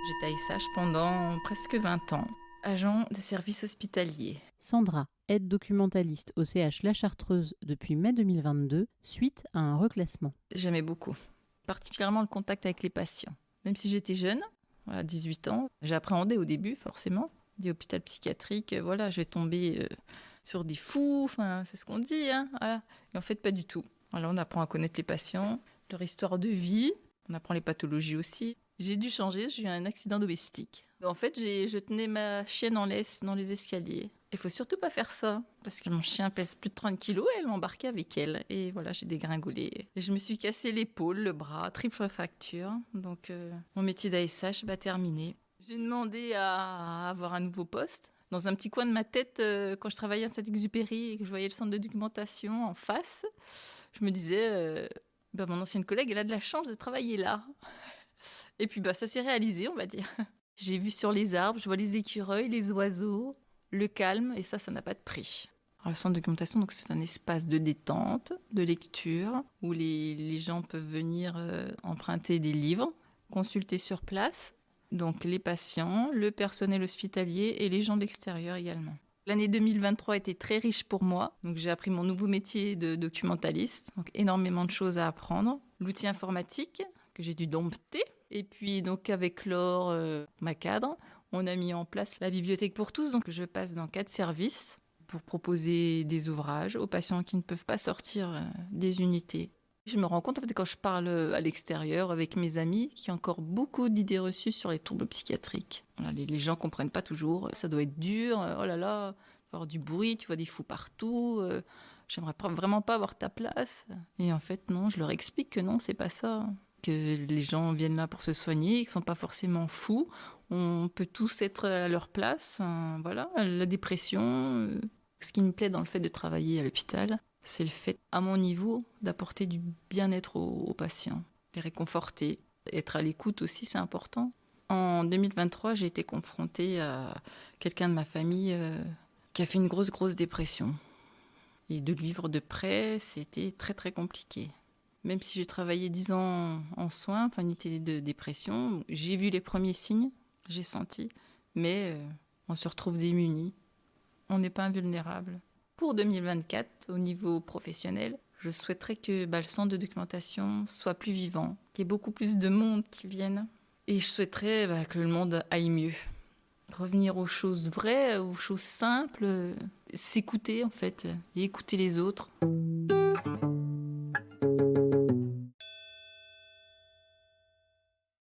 J'étais à Issach pendant presque 20 ans, agent de service hospitalier. Sandra, aide documentaliste au CH La Chartreuse depuis mai 2022, suite à un reclassement. J'aimais beaucoup, particulièrement le contact avec les patients. Même si j'étais jeune, 18 ans, j'appréhendais au début forcément. Des hôpitaux psychiatriques, je vais tomber sur des fous, c'est ce qu'on dit. Voilà. Et en fait, pas du tout. On apprend à connaître les patients, leur histoire de vie, on apprend les pathologies aussi. J'ai dû changer, j'ai eu un accident domestique. En fait, je tenais ma chienne en laisse dans les escaliers. Il faut surtout pas faire ça, parce que mon chien pèse plus de 30 kilos et elle m'embarquait avec elle. Et voilà, j'ai dégringolé. Et je me suis cassé l'épaule, le bras, triple fracture. Donc, mon métier d'ASH terminé. J'ai demandé à avoir un nouveau poste. Dans un petit coin de ma tête, quand je travaillais à Saint-Exupéry et que je voyais le centre de documentation en face, je me disais, mon ancienne collègue, elle a de la chance de travailler là. Et puis ça s'est réalisé, on va dire. J'ai vu sur les arbres, je vois les écureuils, les oiseaux, le calme, et ça n'a pas de prix. Alors, le centre de documentation, donc, c'est un espace de détente, de lecture, où les gens peuvent venir emprunter des livres, consulter sur place, donc les patients, le personnel hospitalier et les gens de l'extérieur également. L'année 2023 était très riche pour moi, donc j'ai appris mon nouveau métier de documentaliste, donc énormément de choses à apprendre. L'outil informatique, que j'ai dû dompter. Et puis donc avec Laure, ma cadre, on a mis en place la bibliothèque pour tous. Donc je passe dans 4 services pour proposer des ouvrages aux patients qui ne peuvent pas sortir des unités. Je me rends compte en fait quand je parle à l'extérieur avec mes amis qu'il y a encore beaucoup d'idées reçues sur les troubles psychiatriques. Voilà, les gens comprennent pas toujours. Ça doit être dur. Oh là là, il faut avoir du bruit, tu vois des fous partout. J'aimerais vraiment pas avoir ta place. Et en fait non, je leur explique que non, c'est pas ça. Que les gens viennent là pour se soigner, qu'ils ne sont pas forcément fous. On peut tous être à leur place. La dépression. Ce qui me plaît dans le fait de travailler à l'hôpital, c'est le fait, à mon niveau, d'apporter du bien-être aux patients, les réconforter. Être à l'écoute aussi, c'est important. En 2023, j'ai été confrontée à quelqu'un de ma famille qui a fait une grosse dépression. Et de le vivre de près, c'était très très compliqué. Même si j'ai travaillé 10 ans en soins, unité de dépression, j'ai vu les premiers signes, j'ai senti, mais on se retrouve démunis. On n'est pas invulnérable. Pour 2024, au niveau professionnel, je souhaiterais que le centre de documentation soit plus vivant, qu'il y ait beaucoup plus de monde qui vienne. Et je souhaiterais que le monde aille mieux. Revenir aux choses vraies, aux choses simples, s'écouter en fait, et écouter les autres.